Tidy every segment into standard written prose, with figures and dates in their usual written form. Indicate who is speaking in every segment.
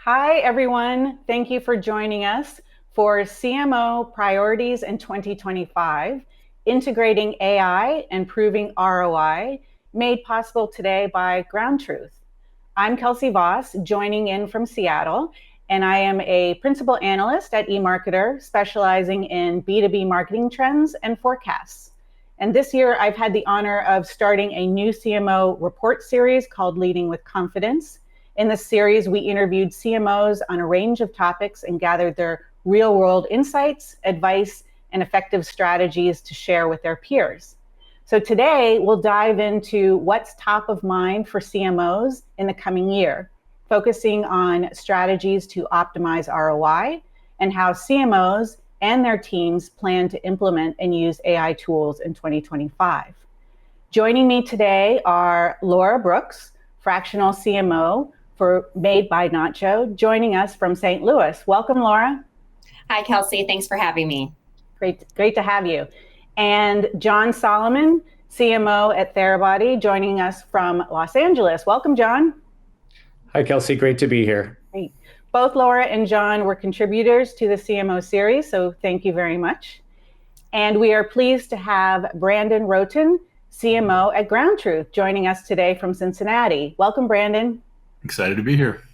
Speaker 1: Hi, everyone. Thank you for joining us for CMO Priorities in 2025, Integrating AI and Proving ROI, made possible today by GroundTruth. I'm Kelsey Voss, joining in from Seattle, and I am a principal analyst at eMarketer, specializing in B2B marketing trends and forecasts. And this year, I've had the honor of starting a new CMO report series called Leading with Confidence. In this series, we interviewed CMOs on a range of topics and gathered their real-world insights, advice, and effective strategies to share with their peers. So today, we'll dive into what's top of mind for CMOs in the coming year, focusing on strategies to optimize ROI and how CMOs and their teams plan to implement and use AI tools in 2025. Joining me today are Laura Brooks, fractional CMO for Made by Nacho, joining us from St. Louis. Welcome, Laura.
Speaker 2: Hi, Kelsey. Thanks for having me.
Speaker 1: Great to have you. And John Solomon, CMO at Therabody, joining us from Los Angeles. Welcome, John.
Speaker 3: Hi, Kelsey. Great to be here.
Speaker 1: Great. Both Laura and John were contributors to the CMO series, so thank you very much. And we are pleased to have Brandon Rhoten, CMO at GroundTruth, joining us today from Cincinnati. Welcome, Brandon.
Speaker 4: Excited to be here.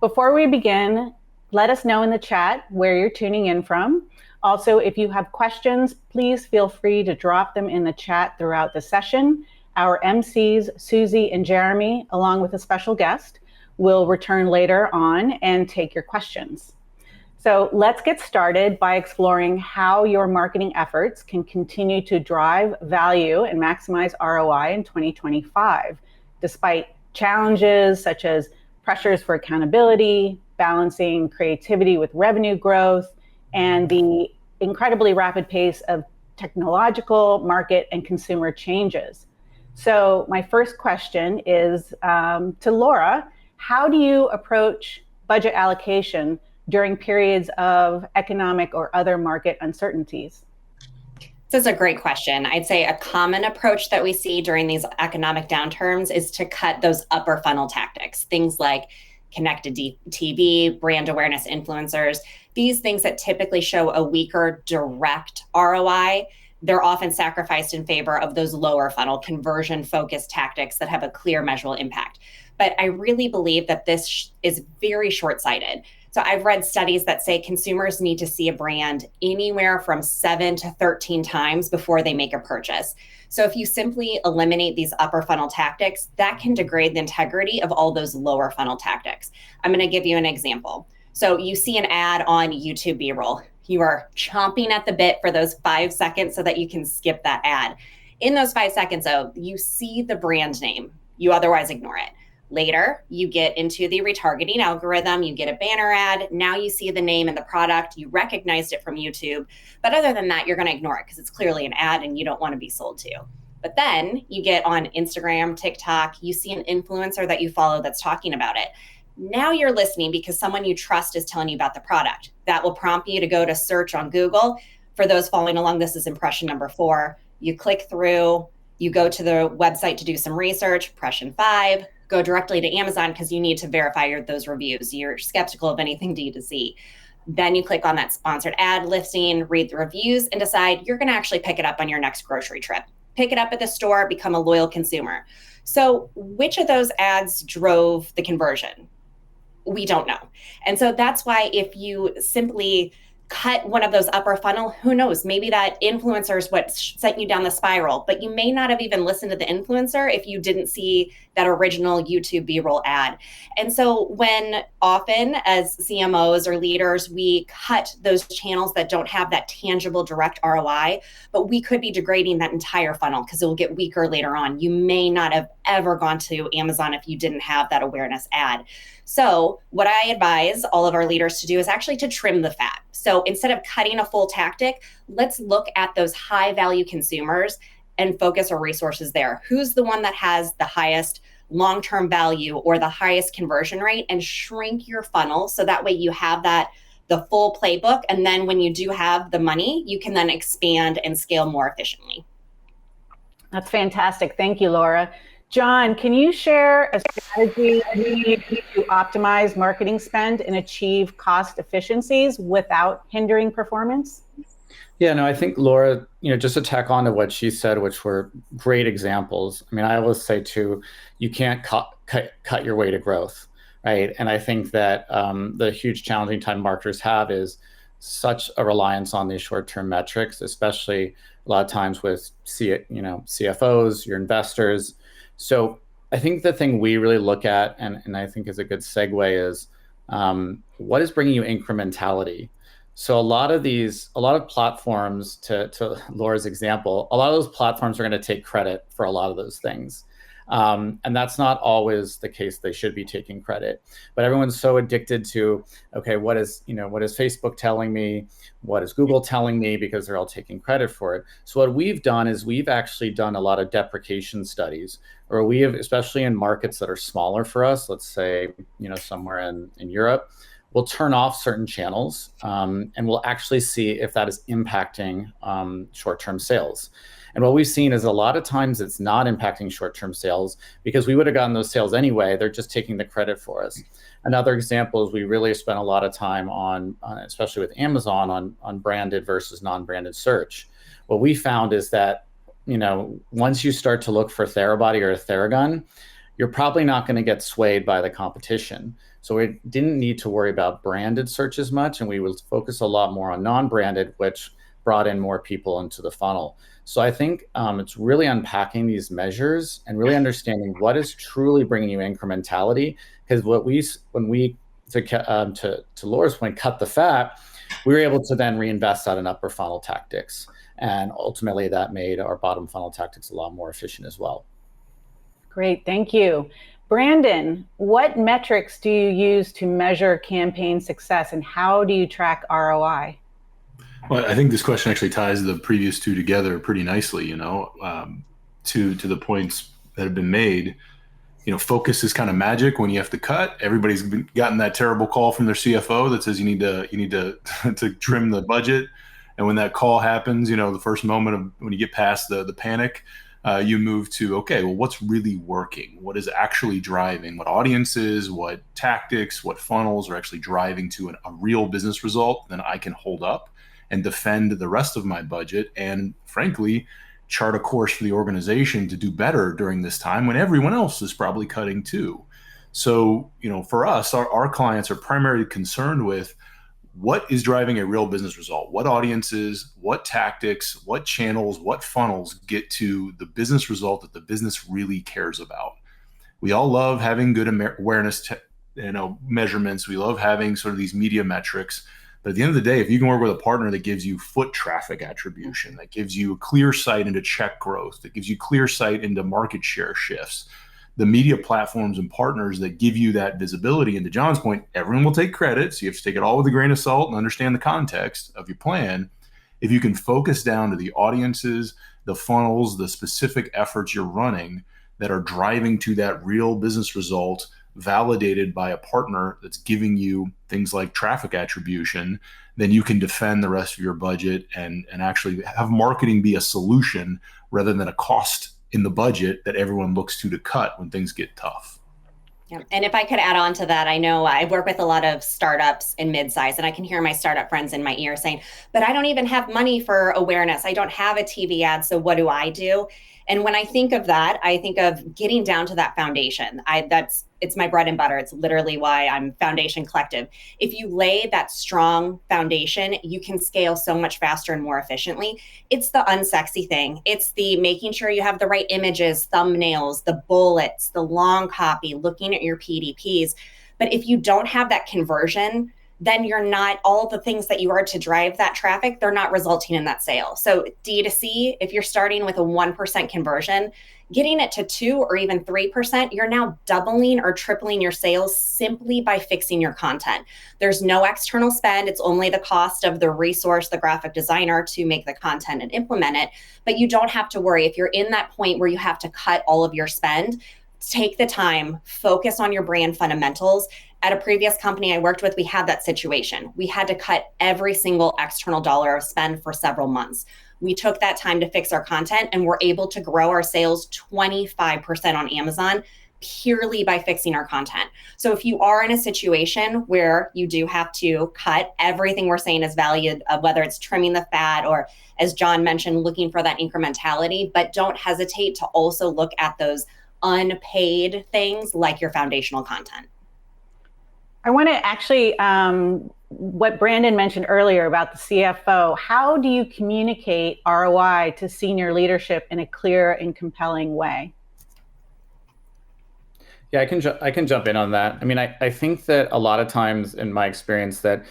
Speaker 1: Before we begin, let us know in the chat where you're tuning in from. Also, if you have questions, please feel free to drop them in the chat throughout the session. Our MCs, Susie and Jeremy, along with a special guest, will return later on and take your questions. So let's get started by exploring how your marketing efforts can continue to drive value and maximize ROI in 2025, despite challenges such as pressures for accountability, balancing creativity with revenue growth, and the incredibly rapid pace of technological, market, and consumer changes. So my first question is to Laura. How do you approach budget allocation during periods of economic or other market uncertainties?
Speaker 2: This is a great question. I'd say a common approach that we see during these economic downturns is to cut those upper funnel tactics, things like connected TV, brand awareness influencers, these things that typically show a weaker direct ROI. They're often sacrificed in favor of those lower funnel conversion-focused tactics that have a clear measurable impact. But I really believe that this is very short-sighted. So I've read studies that say consumers need to see a brand anywhere from 7 to 13 times before they make a purchase. So if you simply eliminate these upper funnel tactics, that can degrade the integrity of all those lower funnel tactics. I'm going to give you an example. So you see an ad on YouTube B-roll. You are chomping at the bit for those 5 seconds so that you can skip that ad. In those 5 seconds, though, you see the brand name. You otherwise ignore it. Later, you get into the retargeting algorithm, you get a banner ad, now you see the name and the product, you recognized it from YouTube, but other than that, you're gonna ignore it because it's clearly an ad and you don't wanna be sold to. But then you get on Instagram, TikTok, you see an influencer that you follow that's talking about it. Now you're listening because someone you trust is telling you about the product. That will prompt you to go to search on Google. For those following along, this is impression number 4. You click through, you go to the website to do some research, impression 5, go directly to Amazon because you need to verify those reviews. You're skeptical of anything D2C. Then you click on that sponsored ad listing, read the reviews, and decide you're going to actually pick it up on your next grocery trip. Pick it up at the store, become a loyal consumer. So which of those ads drove the conversion? We don't know. And so that's why if you simply cut one of those upper funnel, who knows, maybe that influencer is what sent you down the spiral, but you may not have even listened to the influencer if you didn't see that original YouTube B-roll ad. And so when often as CMOs or leaders, we cut those channels that don't have that tangible direct ROI, but we could be degrading that entire funnel because it will get weaker later on. You may not have ever gone to Amazon if you didn't have that awareness ad. So what I advise all of our leaders to do is actually to trim the fat. So instead of cutting a full tactic, let's look at those high value consumers and focus our resources there. Who's the one that has the highest long-term value or the highest conversion rate, and shrink your funnel so that way you have the full playbook. And then when you do have the money, you can then expand and scale more efficiently.
Speaker 1: That's fantastic. Thank you, Laura. John, can you share a strategy to optimize marketing spend and achieve cost efficiencies without hindering performance?
Speaker 3: Yeah, no, I think Laura, just to tack on to what she said, which were great examples. I mean, I always say too, you can't cut your way to growth, right? And I think that the huge challenging time marketers have is such a reliance on these short-term metrics, especially a lot of times with CFOs, your investors. So I think the thing we really look at, and I think is a good segue, is what is bringing you incrementality. So a lot of platforms, to Laura's example, a lot of those platforms are going to take credit for a lot of those things. And that's not always the case. They should be taking credit, but everyone's so addicted to, okay, what is Facebook telling me? What is Google telling me? Because they're all taking credit for it. So what we've done is we've actually done a lot of deprecation studies, or we have, especially in markets that are smaller for us, let's say, somewhere in Europe, we'll turn off certain channels and we'll actually see if that is impacting short-term sales. And what we've seen is a lot of times it's not impacting short-term sales because we would have gotten those sales anyway. They're just taking the credit for us. Another example is we really spent a lot of time on especially with Amazon, on branded versus non-branded search. What we found is that, once you start to look for Therabody or Theragun, you're probably not going to get swayed by the competition. So we didn't need to worry about branded search as much, and we would focus a lot more on non-branded, which brought in more people into the funnel. So I think it's really unpacking these measures and really understanding what is truly bringing you incrementality. Because to Laura's point, cut the fat, we were able to then reinvest that in upper funnel tactics. And ultimately that made our bottom funnel tactics a lot more efficient as well.
Speaker 1: Great, thank you. Brandon, what metrics do you use to measure campaign success, and how do you track ROI?
Speaker 4: Well, I think this question actually ties the previous two together pretty nicely, to the points that have been made. Focus is kind of magic when you have to cut. Everybody's gotten that terrible call from their CFO that says you need to to trim the budget. And when that call happens, the first moment of when you get past the panic, you move to, okay, well, what's really working? What is actually driving? What audiences, what tactics, what funnels are actually driving to a real business result? Then I can hold up and defend the rest of my budget and, frankly, chart a course for the organization to do better during this time when everyone else is probably cutting too. So, for us, our clients are primarily concerned with what is driving a real business result, what audiences, what tactics, what channels, what funnels get to the business result that the business really cares about. We all love having good awareness, measurements. We love having sort of these media metrics. But at the end of the day, if you can work with a partner that gives you foot traffic attribution, that gives you a clear sight into check growth, that gives you clear sight into market share shifts, the media platforms and partners that give you that visibility, and to John's point, everyone will take credit. So you have to take it all with a grain of salt and understand the context of your plan. If you can focus down to the audiences, the funnels, the specific efforts you're running that are driving to that real business result, validated by a partner that's giving you things like traffic attribution, then you can defend the rest of your budget and actually have marketing be a solution rather than a cost in the budget that everyone looks to cut when things get tough.
Speaker 2: Yeah. And if I could add on to that, I know I work with a lot of startups and mid-size, and I can hear my startup friends in my ear saying, but I don't even have money for awareness. I don't have a TV ad. So what do I do? And when I think of that, I think of getting down to that foundation. It's my bread and butter. It's literally why I'm Foundation Collective. If you lay that strong foundation, you can scale so much faster and more efficiently. It's the unsexy thing. It's the making sure you have the right images, thumbnails, the bullets, the long copy, looking at your PDPs. But if you don't have that conversion, then you're not, all the things that you are to drive that traffic, they're not resulting in that sale. So D2C, if you're starting with a 1% conversion, getting it to 2 or even 3%, you're now doubling or tripling your sales simply by fixing your content. There's no external spend. It's only the cost of the resource, the graphic designer, to make the content and implement it. But you don't have to worry. If you're in that point where you have to cut all of your spend, take the time, focus on your brand fundamentals. At a previous company I worked with, we had that situation. We had to cut every single external dollar of spend for several months. We took that time to fix our content and we're able to grow our sales 25% on Amazon purely by fixing our content. So if you are in a situation where you do have to cut, everything we're saying is valued, whether it's trimming the fat or, as John mentioned, looking for that incrementality, but don't hesitate to also look at those unpaid things like your foundational content.
Speaker 1: I want to actually, what Brandon mentioned earlier about the CFO, how do you communicate ROI to senior leadership in a clear and compelling way?
Speaker 3: Yeah, I can jump in on that. I mean, I think that a lot of times in my experience that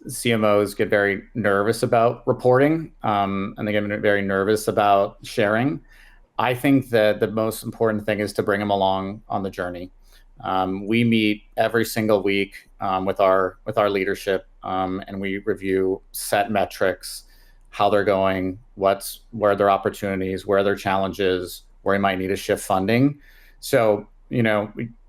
Speaker 3: CMOs get very nervous about reporting, and they get very nervous about sharing. I think that the most important thing is to bring them along on the journey. We meet every single week with our leadership, and we review set metrics, how they're going, where their opportunities, where their challenges, where we might need to shift funding. So,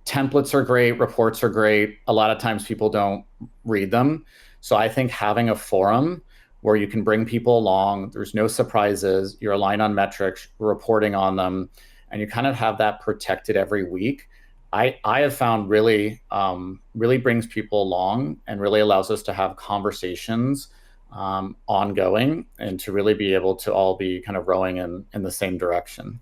Speaker 3: templates are great, reports are great. A lot of times people don't read them. So I think having a forum where you can bring people along, there's no surprises, you're aligned on metrics, reporting on them, and you kind of have that protected every week. I have found really brings people along and really allows us to have conversations ongoing and to really be able to all be kind of rowing in the same direction.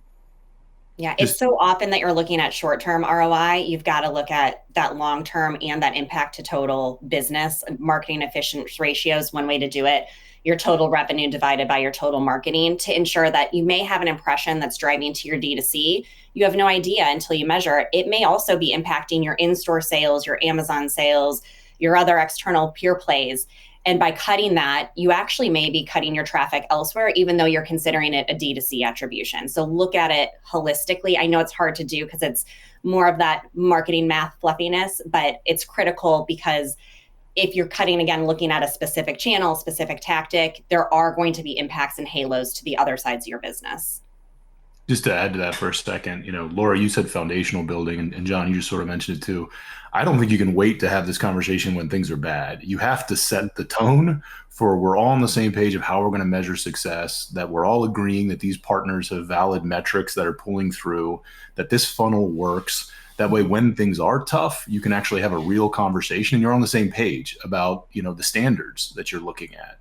Speaker 2: Yeah, it's so often that you're looking at short-term ROI. You've got to look at that long-term and that impact to total business. Marketing efficiency ratio is one way to do it. Your total revenue divided by your total marketing to ensure that you may have an impression that's driving to your D2C. You have no idea until you measure it. It may also be impacting your in-store sales, your Amazon sales, your other external pure plays. And by cutting that, you actually may be cutting your traffic elsewhere, even though you're considering it a D2C attribution. So look at it holistically. I know it's hard to do because it's more of that marketing math fluffiness, but it's critical because if you're cutting, again, looking at a specific channel, specific tactic, there are going to be impacts and halos to the other sides of your business.
Speaker 4: Just to add to that for a second, Laura, you said foundational building, and John, you just sort of mentioned it too. I don't think you can wait to have this conversation when things are bad. You have to set the tone for we're all on the same page of how we're going to measure success, that we're all agreeing that these partners have valid metrics that are pulling through, that this funnel works. That way, when things are tough, you can actually have a real conversation and you're on the same page about, the standards that you're looking at.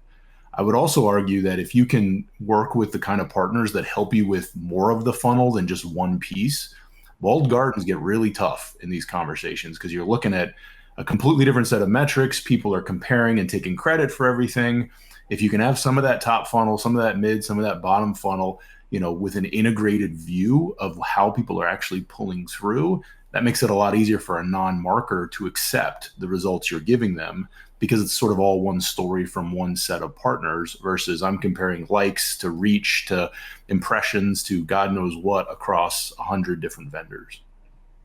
Speaker 4: I would also argue that if you can work with the kind of partners that help you with more of the funnel than just one piece, walled gardens get really tough in these conversations because you're looking at a completely different set of metrics. People are comparing and taking credit for everything. If you can have some of that top funnel, some of that mid, some of that bottom funnel, with an integrated view of how people are actually pulling through, that makes it a lot easier for a non-marketer to accept the results you're giving them because it's sort of all one story from one set of partners versus I'm comparing likes to reach to impressions to God knows what across 100 different vendors.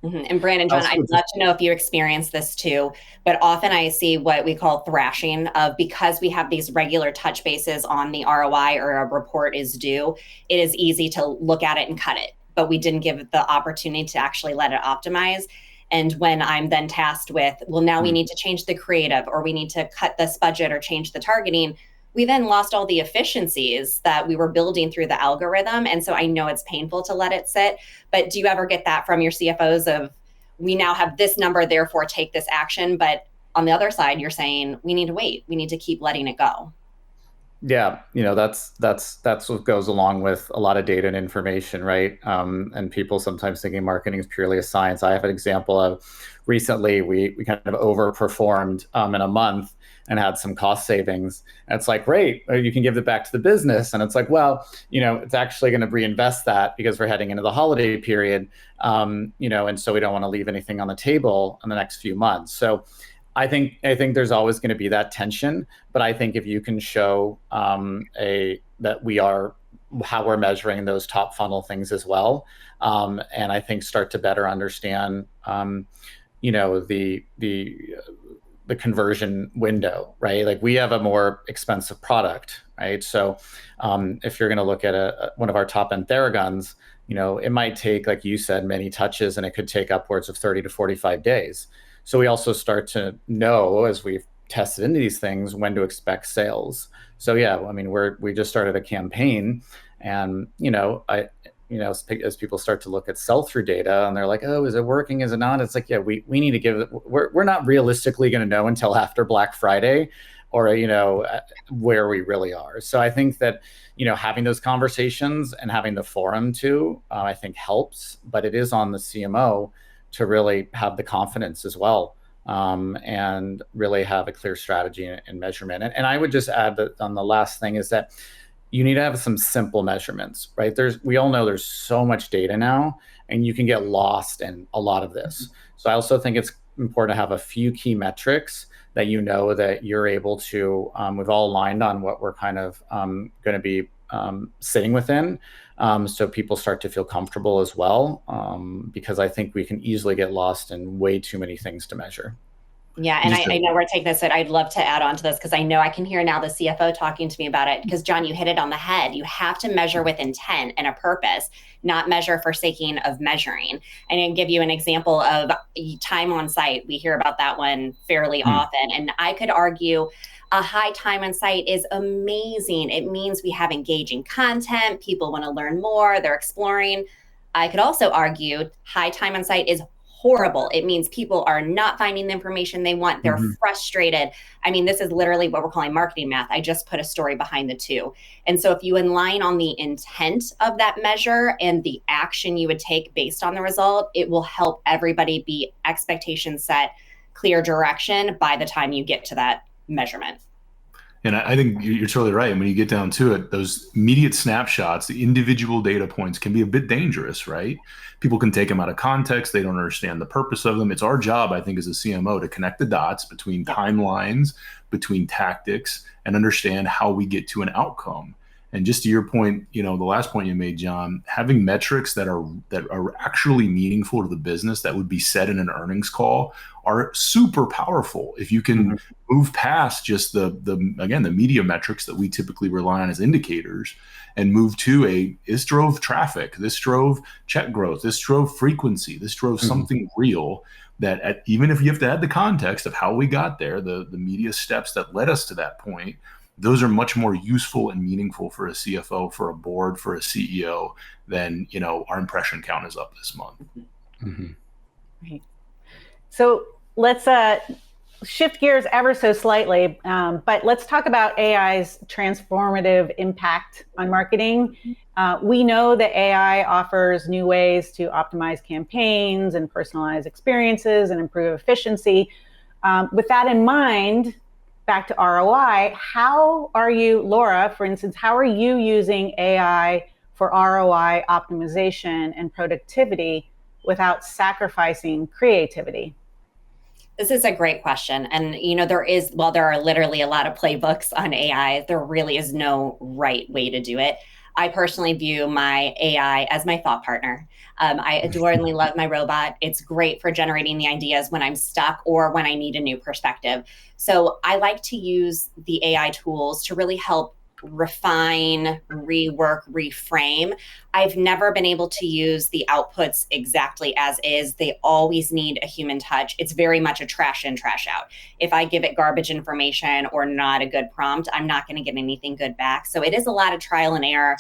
Speaker 2: Mm-hmm. And Brandon, John, I'd love to know if you experience this too, but often I see what we call thrashing of because we have these regular touch bases on the ROI or a report is due, it is easy to look at it and cut it, but we didn't give it the opportunity to actually let it optimize. And when I'm then tasked with, well, now we need to change the creative or we need to cut this budget or change the targeting, we then lost all the efficiencies that we were building through the algorithm. And so I know it's painful to let it sit, but do you ever get that from your CFOs of, we now have this number, therefore take this action. But on the other side, you're saying we need to wait. We need to keep letting it go.
Speaker 3: Yeah, that's what goes along with a lot of data and information, right? And people sometimes thinking marketing is purely a science. I have an example of recently we kind of overperformed in a month and had some cost savings. And it's like, great, you can give it back to the business. And it's like, well, it's actually going to reinvest that because we're heading into the holiday period, and so we don't want to leave anything on the table in the next few months. So I think there's always going to be that tension, but I think if you can show that we are how we're measuring those top funnel things as well, and I think start to better understand, the conversion window, right? Like we have a more expensive product, right? So if you're going to look at one of our top end Theraguns, it might take, like you said, many touches, and it could take upwards of 30 to 45 days. So we also start to know as we've tested into these things when to expect sales. So yeah, I mean, we just started a campaign, and as people start to look at sell-through data and they're like, oh, is it working? Is it not? It's like, yeah, we need to give it. We're not realistically going to know until after Black Friday, or where we really are. So I think that having those conversations and having the forum too, I think helps. But it is on the CMO to really have the confidence as well, and really have a clear strategy and measurement. And I would just add that on the last thing is that you need to have some simple measurements, right? We all know there's so much data now, and you can get lost in a lot of this. So I also think it's important to have a few key metrics that that you're able to, we've all aligned on what we're kind of going to be sitting within, so people start to feel comfortable as well, because I think we can easily get lost in way too many things to measure.
Speaker 2: Yeah, and I know we're taking this, but I'd love to add on to this, because I know I can hear now the CFO talking to me about it, because John, you hit it on the head. You have to measure with intent and a purpose, not measure for sake of measuring. And I can give you an example of time on site. We hear about that one fairly often. And I could argue a high time on site is amazing. It means we have engaging content. People want to learn more. They're exploring. I could also argue high time on site is horrible. It means people are not finding the information they want. They're frustrated. I mean, this is literally what we're calling marketing math. I just put a story behind the two. And so if you align on the intent of that measure and the action you would take based on the result, it will help everybody be expectation set, clear direction by the time you get to that measurement.
Speaker 4: And I think you're totally right. And when you get down to it, those immediate snapshots, the individual data points can be a bit dangerous, right? People can take them out of context. They don't understand the purpose of them. It's our job, I think, as a CMO to connect the dots between timelines, between tactics, and understand how we get to an outcome. And just to your point, the last point you made, John, having metrics that are actually meaningful to the business that would be said in an earnings call are super powerful. If you can move past just the media metrics that we typically rely on as indicators, and move to this drove traffic, this drove check growth, this drove frequency, this drove something real, that even if you have to add the context of how we got there, the media steps that led us to that point, those are much more useful and meaningful for a CFO, for a board, for a CEO than, our impression count is up this month.
Speaker 1: Right. So let's shift gears ever so slightly, but let's talk about AI's transformative impact on marketing. We know that AI offers new ways to optimize campaigns and personalize experiences and improve efficiency. With that in mind, back to ROI, how are you, Laura, for instance, how are you using AI for ROI optimization and productivity without sacrificing creativity?
Speaker 2: This is a great question. And, there are literally a lot of playbooks on AI, there really is no right way to do it. I personally view my AI as my thought partner. I adorably love my robot. It's great for generating the ideas when I'm stuck or when I need a new perspective. So I like to use the AI tools to really help refine, rework, reframe. I've never been able to use the outputs exactly as is. They always need a human touch. It's very much a trash in, trash out. If I give it garbage information or not a good prompt, I'm not going to get anything good back. So it is a lot of trial and error,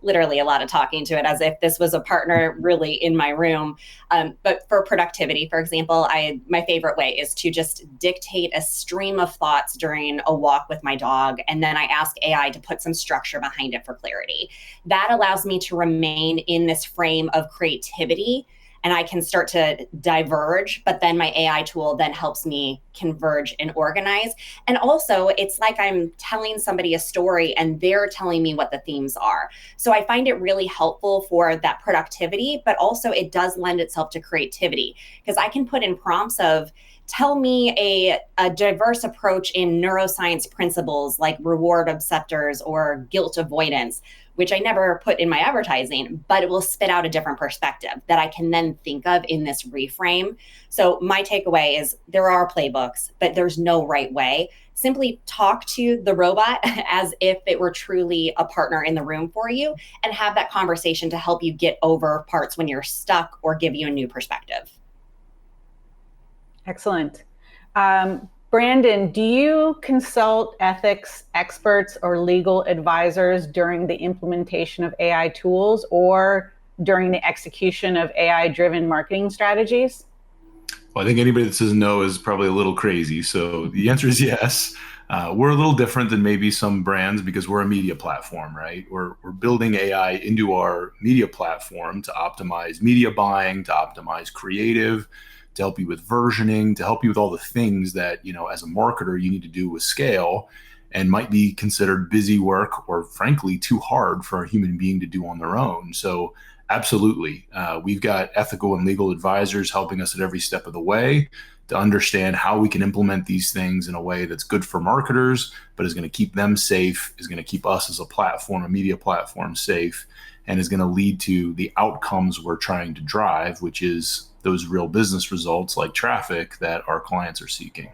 Speaker 2: literally a lot of talking to it as if this was a partner really in my room. But for productivity, for example, my favorite way is to just dictate a stream of thoughts during a walk with my dog. And then I ask AI to put some structure behind it for clarity. That allows me to remain in this frame of creativity, and I can start to diverge, but then my AI tool then helps me converge and organize. And also, it's like I'm telling somebody a story and they're telling me what the themes are. So I find it really helpful for that productivity, but also it does lend itself to creativity, because I can put in prompts of, tell me a diverse approach in neuroscience principles like reward obsessors or guilt avoidance, which I never put in my advertising, but it will spit out a different perspective that I can then think of in this reframe. So my takeaway is there are playbooks, but there's no right way. Simply talk to the robot as if it were truly a partner in the room for you, and have that conversation to help you get over parts when you're stuck or give you a new perspective.
Speaker 1: Excellent. Brandon, do you consult ethics experts or legal advisors during the implementation of AI tools or during the execution of AI-driven marketing strategies?
Speaker 4: Well, I think anybody that says no is probably a little crazy. So the answer is yes. We're a little different than maybe some brands because we're a media platform, right? We're building AI into our media platform to optimize media buying, to optimize creative, to help you with versioning, to help you with all the things that, as a marketer, you need to do with scale and might be considered busy work or frankly too hard for a human being to do on their own. So absolutely. We've got ethical and legal advisors helping us at every step of the way to understand how we can implement these things in a way that's good for marketers, but is going to keep them safe, is going to keep us as a platform, a media platform safe, and is going to lead to the outcomes we're trying to drive, which is those real business results like traffic that our clients are seeking.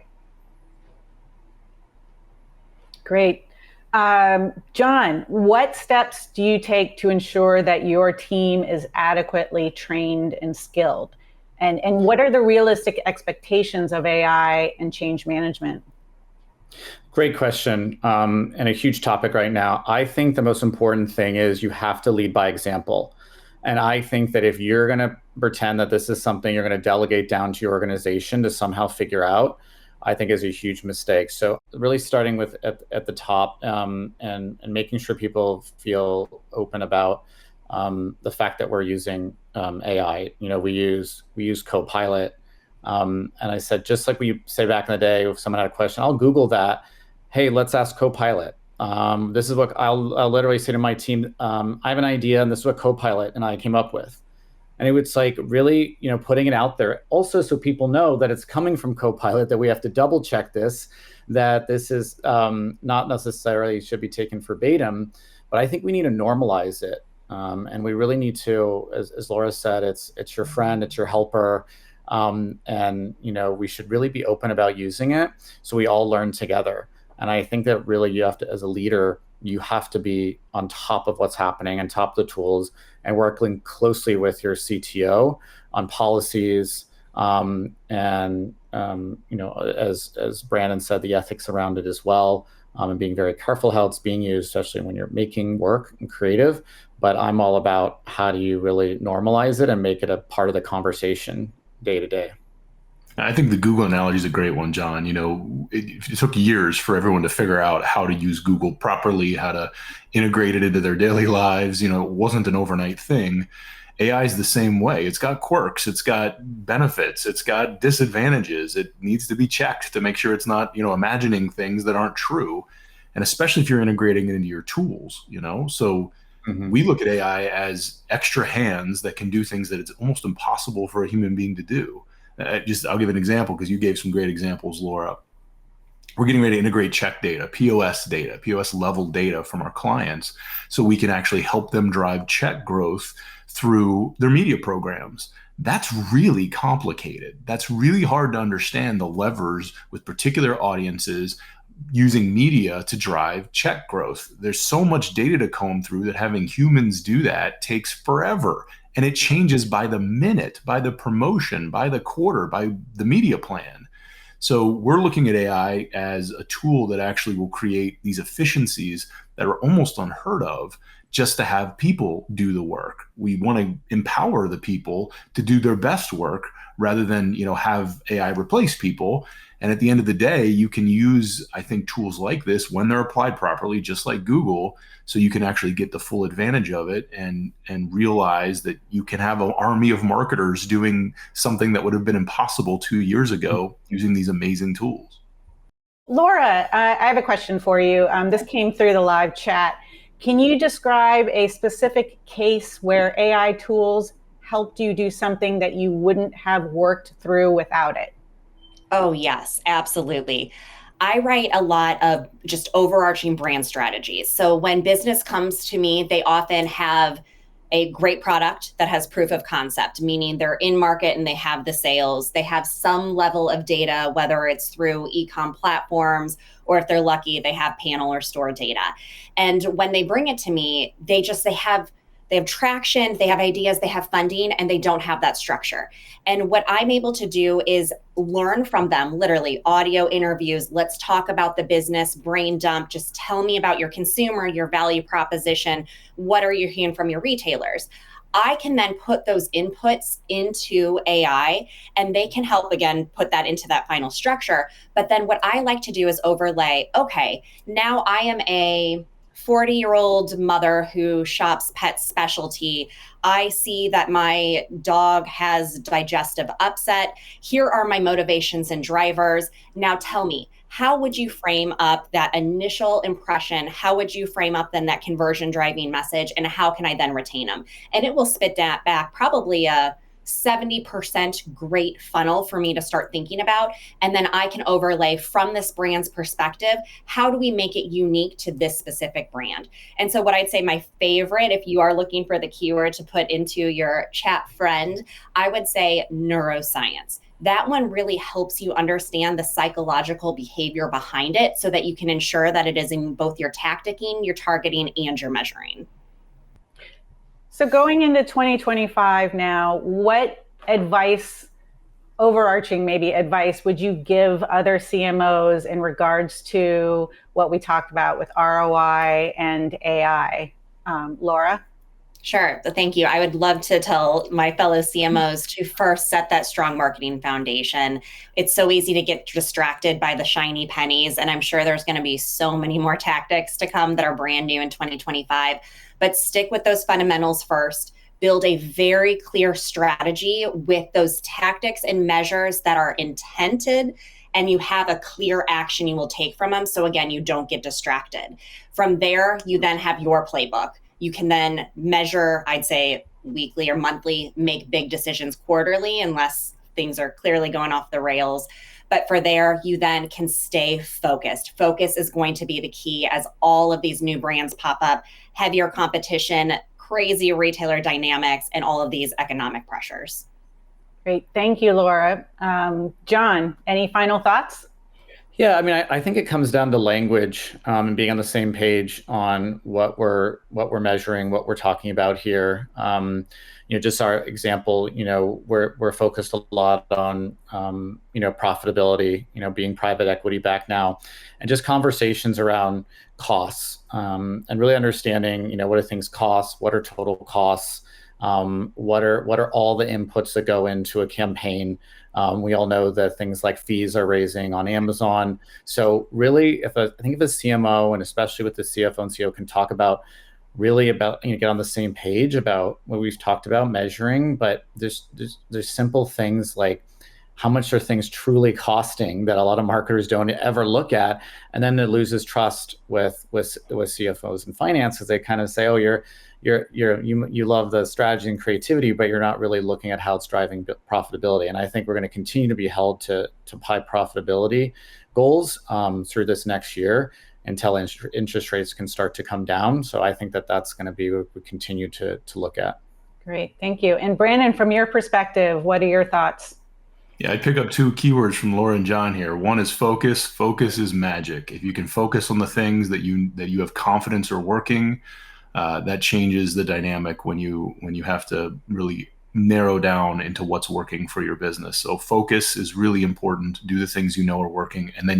Speaker 1: Great. John, what steps do you take to ensure that your team is adequately trained and skilled? And what are the realistic expectations of AI and change management?
Speaker 3: Great question, and a huge topic right now. I think the most important thing is you have to lead by example. And I think that if you're going to pretend that this is something you're going to delegate down to your organization to somehow figure out, I think is a huge mistake. So really starting with at the top and making sure people feel open about the fact that we're using AI. We use Copilot. And I said, just like we say back in the day, if someone had a question, I'll Google that. Hey, let's ask Copilot. This is what I'll literally say to my team. I have an idea and this is what Copilot and I came up with. And it's like really, putting it out there also so people know that it's coming from Copilot, that we have to double check this, that this is not necessarily should be taken verbatim, but I think we need to normalize it. And we really need to, as Laura said, it's your friend, it's your helper. And, we should really be open about using it so we all learn together. And I think that really you have to, as a leader, you have to be on top of what's happening, on top of the tools, and working closely with your CTO on policies. And as Brandon said, the ethics around it as well, and being very careful how it's being used, especially when you're making work and creative. But I'm all about how do you really normalize it and make it a part of the conversation day to day.
Speaker 4: I think the Google analogy is a great one, John. It took years for everyone to figure out how to use Google properly, how to integrate it into their daily lives. It wasn't an overnight thing. AI is the same way. It's got quirks, it's got benefits, it's got disadvantages. It needs to be checked to make sure it's not, imagining things that aren't true. And especially if you're integrating it into your tools, So we look at AI as extra hands that can do things that it's almost impossible for a human being to do. I'll give an example because you gave some great examples, Laura. We're getting ready to integrate check data, POS level data from our clients so we can actually help them drive check growth through their media programs. That's really complicated. That's really hard to understand the levers with particular audiences using media to drive check growth. There's so much data to comb through that having humans do that takes forever. And it changes by the minute, by the promotion, by the quarter, by the media plan. So we're looking at AI as a tool that actually will create these efficiencies that are almost unheard of just to have people do the work. We want to empower the people to do their best work rather than, have AI replace people. And at the end of the day, you can use, I think, tools like this when they're applied properly, just like Google, so you can actually get the full advantage of it and realize that you can have an army of marketers doing something that would have been impossible 2 years ago using these amazing tools.
Speaker 1: Laura, I have a question for you. This came through the live chat. Can you describe a specific case where AI tools helped you do something that you wouldn't have worked through without it?
Speaker 2: Oh, yes, absolutely. I write a lot of just overarching brand strategies. So when business comes to me, they often have a great product that has proof of concept, meaning they're in market and they have the sales. They have some level of data, whether it's through e-com platforms, or if they're lucky, they have panel or store data. And when they bring it to me, they they have traction, they have ideas, they have funding, and they don't have that structure. And what I'm able to do is learn from them, literally audio interviews. Let's talk about the business, brain dump. Just tell me about your consumer, your value proposition. What are you hearing from your retailers? I can then put those inputs into AI and they can help, again, put that into that final structure. But then what I like to do is overlay, okay, now I am a 40-year-old mother who shops pet specialty. I see that my dog has digestive upset. Here are my motivations and drivers. Now tell me, how would you frame up that initial impression? How would you frame up then that conversion driving message? And how can I then retain them? And it will spit that back probably a 70% great funnel for me to start thinking about. And then I can overlay from this brand's perspective, how do we make it unique to this specific brand? And so what I'd say my favorite, if you are looking for the keyword to put into your chat friend, I would say neuroscience. That one really helps you understand the psychological behavior behind it so that you can ensure that it is in both your tacticking, your targeting, and your measuring.
Speaker 1: So going into 2025 now, what advice, overarching maybe advice, would you give other CMOs in regards to what we talked about with ROI and AI? Laura?
Speaker 2: Sure. Thank you. I would love to tell my fellow CMOs to first set that strong marketing foundation. It's so easy to get distracted by the shiny pennies, and I'm sure there's going to be so many more tactics to come that are brand new in 2025. But stick with those fundamentals first. Build a very clear strategy with those tactics and measures that are intended, and you have a clear action you will take from them. So again, you don't get distracted. From there, you then have your playbook. You can then measure, I'd say weekly or monthly, make big decisions quarterly, unless things are clearly going off the rails. But for there, you then can stay focused. Focus is going to be the key as all of these new brands pop up, heavier competition, crazy retailer dynamics, and all of these economic pressures.
Speaker 1: Great. Thank you, Laura. John, any final thoughts?
Speaker 3: Yeah, I mean, I think it comes down to language and being on the same page on what we're measuring, what we're talking about here. Just our example, we're focused a lot on profitability, being private equity backed now, and just conversations around costs and really understanding, what do things cost, what are total costs, what are all the inputs that go into a campaign. We all know that things like fees are raising on Amazon. So really, I think if a CMO, and especially with the CFO and CEO, can talk about get on the same page about what we've talked about measuring, but there's simple things like how much are things truly costing that a lot of marketers don't ever look at, and then it loses trust with CFOs and finance because they kind of say, oh, you love the strategy and creativity, but you're not really looking at how it's driving profitability. And I think we're going to continue to be held to high profitability goals through this next year until interest rates can start to come down. So I think that's going to be what we continue to look at.
Speaker 1: Great, thank you. And Brandon, from your perspective, what are your thoughts?
Speaker 4: Yeah, I'd pick up two keywords from Laura and John here. One is focus. Focus is magic. If you can focus on the things that you have confidence are working, that changes the dynamic when you have to really narrow down into what's working for your business. So focus is really important. Do the things you know are working, and then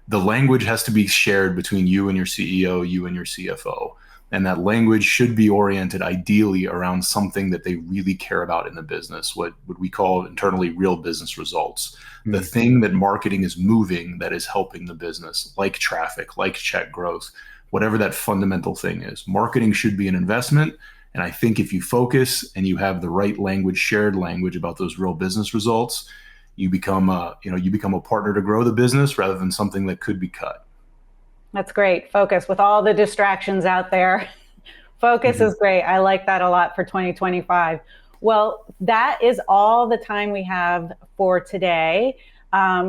Speaker 4: the language has to be shared between you and your CEO, you and your CFO. And that language should be oriented ideally around something that they really care about in the business, what we call internally real business results. Mm-hmm. The thing that marketing is moving that is helping the business, like traffic, like check growth, whatever that fundamental thing is. Marketing should be an investment. And I think if you focus and you have the right language, shared language about those real business results, you become a partner to grow the business rather than something that could be cut.
Speaker 1: That's great. Focus with all the distractions out there. Focus is great. I like that a lot for 2025. Well, that is all the time we have for today.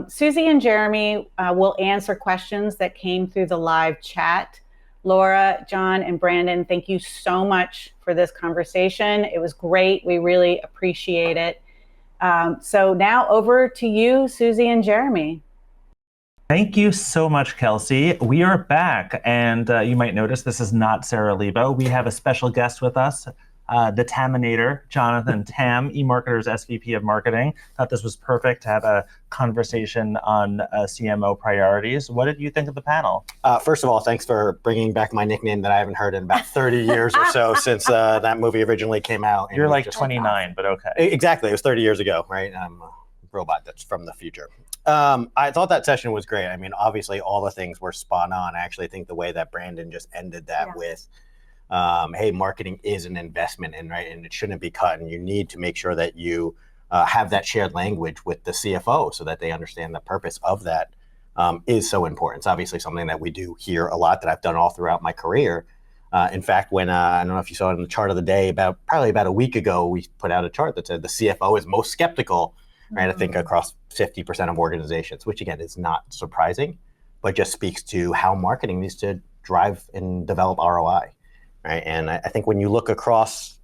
Speaker 1: Susie and Jeremy will answer questions that came through the live chat. Laura, John, and Brandon, thank you so much for this conversation. It was great. We really appreciate it. So now over to you, Susie and Jeremy.
Speaker 5: Thank you so much, Kelsey. We are back, and you might notice this is not Sarah Lebo. We have a special guest with us, the Taminator, Jonathan Tam, eMarketer's SVP of Marketing. Thought this was perfect to have a conversation on CMO priorities. What did you think of the panel?
Speaker 6: First of all, thanks for bringing back my nickname that I haven't heard in about 30 years or so since that movie originally came out.
Speaker 5: You're like 29, but okay.
Speaker 6: Exactly. It was 30 years ago, right? I'm a robot that's from the future. I thought that session was great. I mean, obviously, all the things were spot on. I actually think the way that Brandon just ended that with, hey, marketing is an investment, and it shouldn't be cut. And you need to make sure that you have that shared language with the CFO so that they understand the purpose of that is so important. It's obviously something that we do here a lot, that I've done all throughout my career. In fact, when I don't know if you saw it in the chart of the day, probably about a week ago, we put out a chart that said the CFO is most skeptical. Right, I think across 50% of organizations, which again is not surprising, but just speaks to how marketing needs to drive and develop ROI. Right, and I think when you look across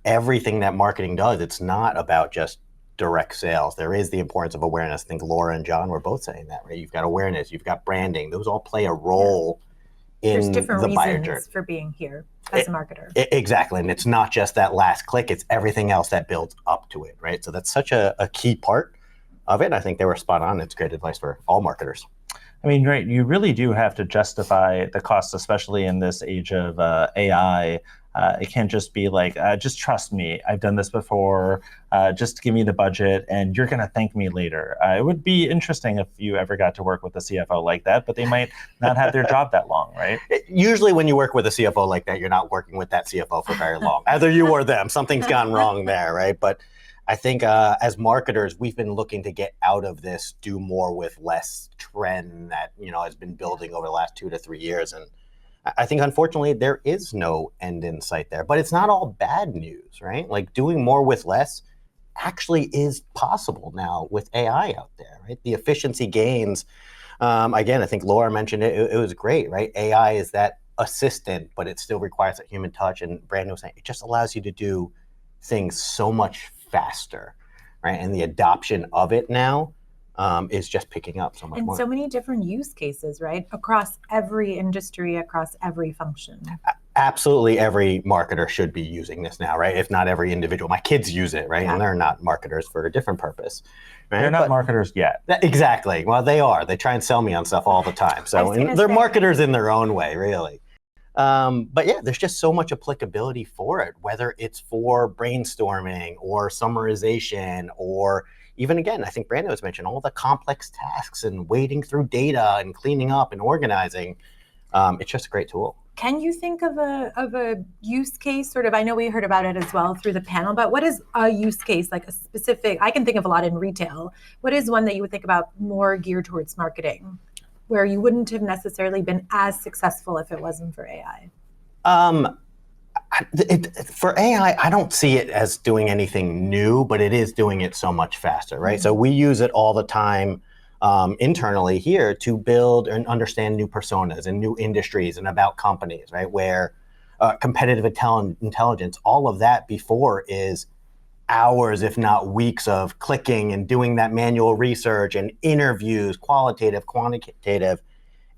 Speaker 6: everything that marketing does, it's not about just direct sales. There is the importance of awareness. I think Laura and John were both saying that. Right, you've got awareness, you've got branding. Those all play a role in the buyer journey.
Speaker 7: There's different reasons for being here as a marketer.
Speaker 6: Exactly. And it's not just that last click, it's everything else that builds up to it, right? So that's such a key part of it. I think they were spot on. It's great advice for all marketers.
Speaker 5: I mean, right, you really do have to justify the cost, especially in this age of AI. It can't just be like, just trust me, I've done this before, just give me the budget and you're going to thank me later. It would be interesting if you ever got to work with a CFO like that, but they might not have their job that long, right?
Speaker 6: Usually when you work with a CFO like that, you're not working with that CFO for very long. Either you or them, something's gone wrong there, right? But I think as marketers, we've been looking to get out of this do more with less trend that has been building over the last 2 to 3 years. And I think, unfortunately, there is no end in sight there. But it's not all bad news, right? Like doing more with less actually is possible now with AI out there, right? The efficiency gains, again, I think Laura mentioned it, it was great, right? AI is that assistant, but it still requires that human touch. And Brandon was saying, it just allows you to do things so much faster, right? And the adoption of it now is just picking up so much more.
Speaker 7: And so many different use cases, right? Across every industry, across every function.
Speaker 6: Absolutely every marketer should be using this now, right? If not every individual. My kids use it, right? Yeah. And they're not marketers for a different purpose. Right?
Speaker 5: They're not marketers yet.
Speaker 6: Exactly. Well, they are. They try and sell me on stuff all the time. So they're marketers in their own way, really. But yeah, there's just so much applicability for it, whether it's for brainstorming or summarization or even, again, I think Brandon was mentioned, all the complex tasks and wading through data and cleaning up and organizing. It's just a great tool.
Speaker 7: Can you think of a use case, sort of? I know we heard about it as well through the panel, but what is a use case, like a specific, I can think of a lot in retail. What is one that you would think about more geared towards marketing, where you wouldn't have necessarily been as successful if it wasn't for AI?
Speaker 6: For AI, I don't see it as doing anything new, but it is doing it so much faster, right? Mm-hmm. So we use it all the time internally here to build and understand new personas and new industries and about companies, right? Where competitive intelligence, all of that before is hours, if not weeks of clicking and doing that manual research and interviews, qualitative, quantitative.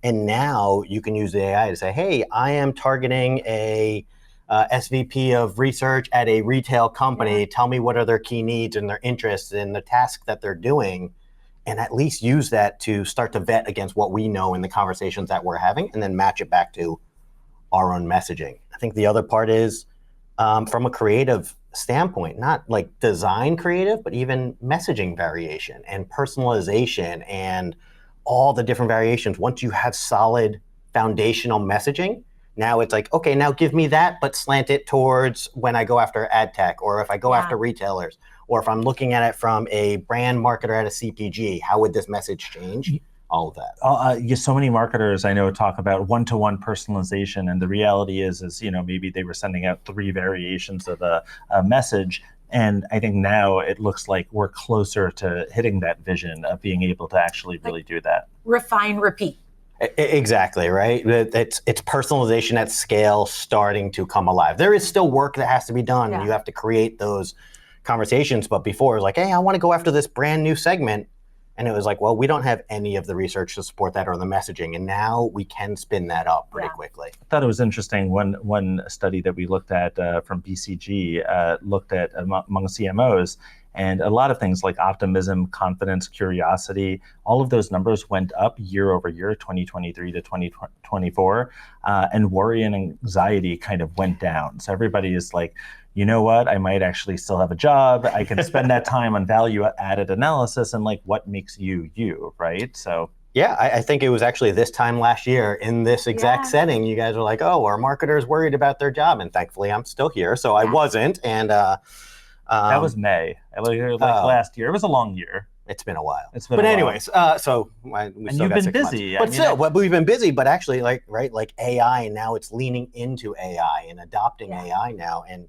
Speaker 6: And now you can use the AI to say, hey, I am targeting a SVP of research at a retail company. Tell me what are their key needs and their interests and the task that they're doing. And at least use that to start to vet against what we know in the conversations that we're having and then match it back to our own messaging. I think the other part is from a creative standpoint, not like design creative, but even messaging variation and personalization and all the different variations. Once you have solid foundational messaging, now it's like, okay, now give me that, but slant it towards when I go after ad tech, or if I go after retailers, or if I'm looking at it from a brand marketer at a CPG, how would this message change? All of that.
Speaker 5: So many marketers I know talk about one-to-one personalization, and the reality is maybe they were sending out 3 variations of a message. And I think now it looks like we're closer to hitting that vision of being able to actually really do that.
Speaker 7: Refine, repeat.
Speaker 6: Exactly, right? It's personalization at scale starting to come alive. There is still work that has to be done. Yeah. You have to create those conversations. But before, it was like, hey, I want to go after this brand new segment. And it was like, well, we don't have any of the research to support that or the messaging. And now we can spin that up pretty quickly.
Speaker 5: I thought it was interesting. One study that we looked at from BCG looked at among CMOs, and a lot of things like optimism, confidence, curiosity, all of those numbers went up year over year, 2023 to 2024, and worry and anxiety kind of went down. So everybody is like, you know what, I might actually still have a job. I can spend that time on value-added analysis and like what makes you, right? So
Speaker 6: yeah, I think it was actually this time last year in this exact setting, you guys were like, oh, our marketers worried about their job. And thankfully, I'm still here, so I wasn't. And
Speaker 5: that was May, like last year. It was a long year.
Speaker 6: It's been a while.
Speaker 5: But
Speaker 6: anyways, so we
Speaker 5: and
Speaker 6: still
Speaker 5: you've
Speaker 6: got
Speaker 5: been
Speaker 6: 6
Speaker 5: busy.
Speaker 6: months. But we've been busy. But actually, like AI, now it's leaning into AI and adopting AI now. And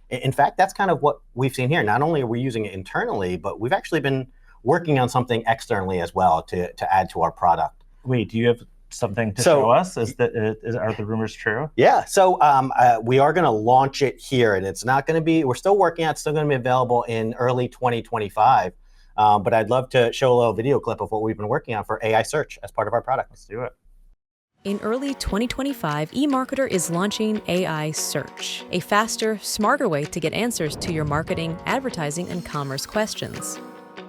Speaker 6: in fact, that's kind of what we've seen here. Not only are we using it internally, but we've actually been working on something externally as well to add to our product.
Speaker 5: Wait, do you have something to show us? Are the rumors true?
Speaker 6: Yeah, so we are going to launch it here, and it's not going to be, we're still working on it, it's still going to be available in early 2025. But I'd love to show a little video clip of what we've been working on for AI search as part of our product.
Speaker 5: Let's do it.
Speaker 8: In early 2025, eMarketer is launching AI Search, a faster, smarter way to get answers to your marketing, advertising, and commerce questions.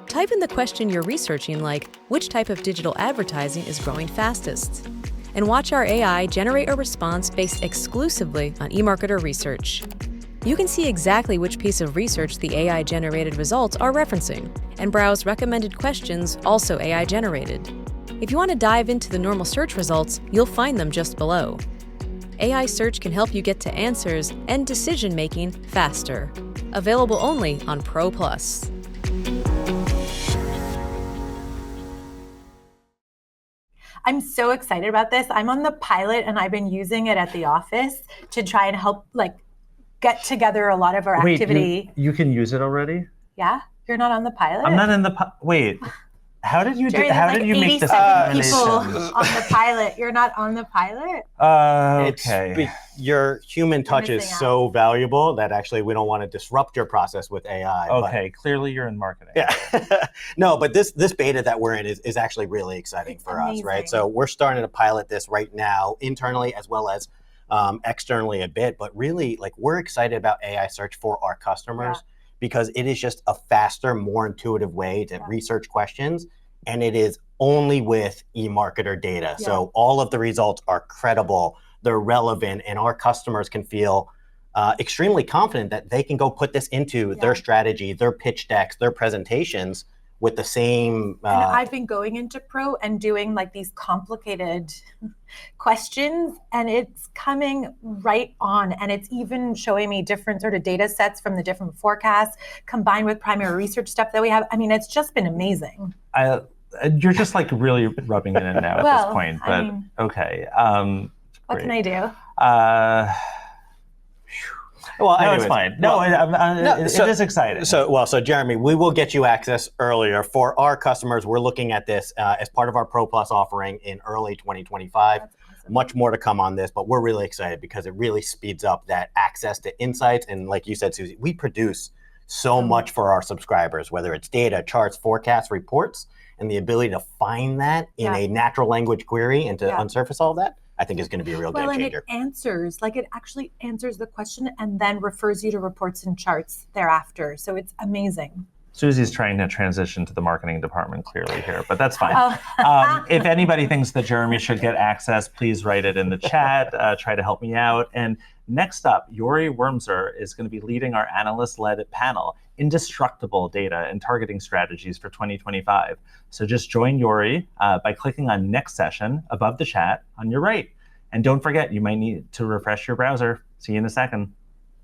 Speaker 8: Type in the question you're researching, like, which type of digital advertising is growing fastest? And watch our AI generate a response based exclusively on eMarketer research. You can see exactly which piece of research the AI-generated results are referencing, and browse recommended questions also AI-generated. If you want to dive into the normal search results, you'll find them just below. AI Search can help you get to answers and decision-making faster. Available only on Pro Plus.
Speaker 7: I'm so excited about this. I'm on the pilot and I've been using it at the office to try and help get together a lot of our activity.
Speaker 5: You can use it already?
Speaker 7: Yeah? You're not on the pilot?
Speaker 5: I'm not in the wait. How did you
Speaker 7: Jerry,
Speaker 5: how did you make this
Speaker 7: people on the pilot. You're not on the pilot?
Speaker 5: Okay.
Speaker 6: Your human touch is so valuable that actually we don't want to disrupt your process with AI.
Speaker 5: Okay, clearly you're in marketing.
Speaker 6: Yeah. No, but this beta that we're in is actually really exciting for us, right? So we're starting to pilot this right now internally as well as externally a bit, but really we're excited about AI search for our customers because it is just a faster, more intuitive way to research questions, and it is only with eMarketer data. So all of the results are credible, they're relevant, and our customers can feel extremely confident that they can go put this into their strategy, their pitch decks, their presentations with the same.
Speaker 7: And I've been going into Pro and doing these complicated questions, and it's coming right on. And it's even showing me different sort of data sets from the different forecasts combined with primary research stuff that we have. I mean, it's just been amazing.
Speaker 5: You're just really rubbing it in now at this point, but okay.
Speaker 7: What can I do?
Speaker 6: Well,
Speaker 5: no, it's fine. No, it is exciting.
Speaker 6: So Jeremy, we will get you access earlier. For our customers, we're looking at this as part of our Pro Plus offering in early 2025. That's awesome. Much more to come on this, but we're really excited because it really speeds up that access to insights. And like you said, Susie, we produce so much for our subscribers, whether it's data, charts, forecasts, reports, and the ability to find that in a natural language query and to unsurface all of that. I think is going to be a real game changer.
Speaker 7: And it answers, it actually answers the question and then refers you to reports and charts thereafter. So it's amazing.
Speaker 5: Susie's trying to transition to the marketing department clearly here, but that's fine. If anybody thinks that Jeremy should get access, please write it in the chat. Try to help me out. And next up, Yori Wormser is going to be leading our analyst-led panel, Indestructible Data and Targeting Strategies for 2025. So just join Yori by clicking on Next Session above the chat on your right. And don't forget, you might need to refresh your browser. See you in a second.